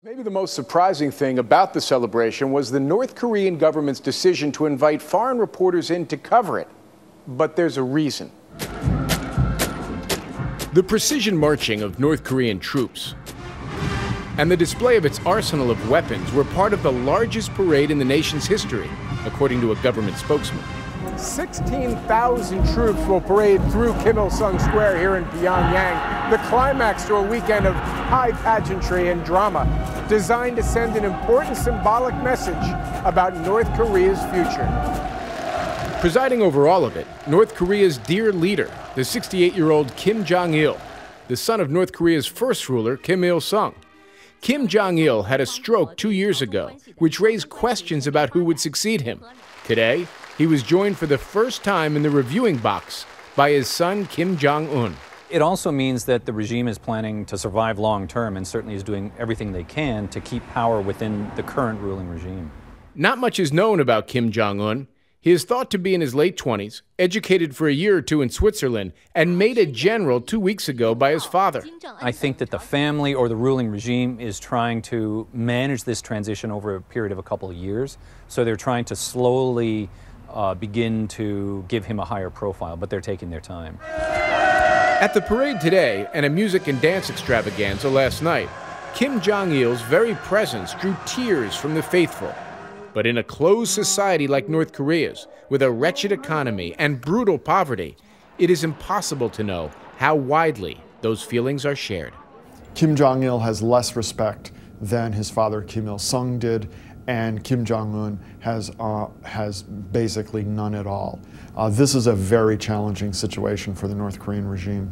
Maybe the most surprising thing about the celebration was the North Korean government's decision to invite foreign reporters in to cover it. But there's a reason. The precision marching of North Korean troops and the display of its arsenal of weapons were part of the largest parade in the nation's history, according to a government spokesman. 16,000 troops will parade through Kim Il-sung Square here in Pyongyang, the climax to a weekend of high pageantry and drama, designed to send an important symbolic message about North Korea's future. Presiding over all of it, North Korea's dear leader, the 68-year-old Kim Jong-il, the son of North Korea's first ruler, Kim Il-sung. Kim Jong-il had a stroke 2 years ago, which raised questions about who would succeed him. Today, he was joined for the first time in the reviewing box by his son, Kim Jong-un. It also means that the regime is planning to survive long-term and certainly is doing everything they can to keep power within the current ruling regime. Not much is known about Kim Jong-un. He is thought to be in his late 20s, educated for a year or two in Switzerland, and made a general 2 weeks ago by his father. I think that the family or the ruling regime is trying to manage this transition over a period of a couple of years. So they're trying to slowly begin to give him a higher profile, but they're taking their time. At the parade today and a music and dance extravaganza last night, Kim Jong-il's very presence drew tears from the faithful. But in a closed society like North Korea's, with a wretched economy and brutal poverty, it is impossible to know how widely those feelings are shared. Kim Jong-il has less respect than his father Kim Il-sung did, and Kim Jong-un has basically none at all. This is a very challenging situation for the North Korean regime.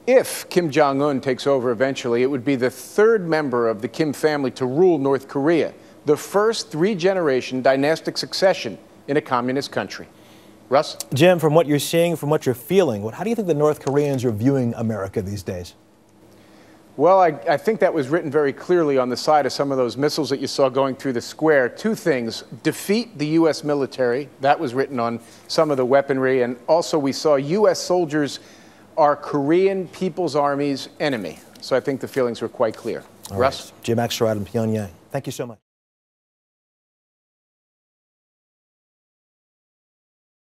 If Kim Jong-un takes over eventually, it would be the third member of the Kim family to rule North Korea, the first three-generation dynastic succession in a communist country. Russ? Jim, from what you're seeing, from what you're feeling, how do you think the North Koreans are viewing America these days? Well, I think that was written very clearly on the side of some of those missiles that you saw going through the square. Two things: defeat the U.S. military. That was written on some of the weaponry. And also we saw U.S. soldiers are Korean People's Army's enemy. So I think the feelings were quite clear. Russ? Right. Jim Axelrod in Pyongyang. Thank you so much.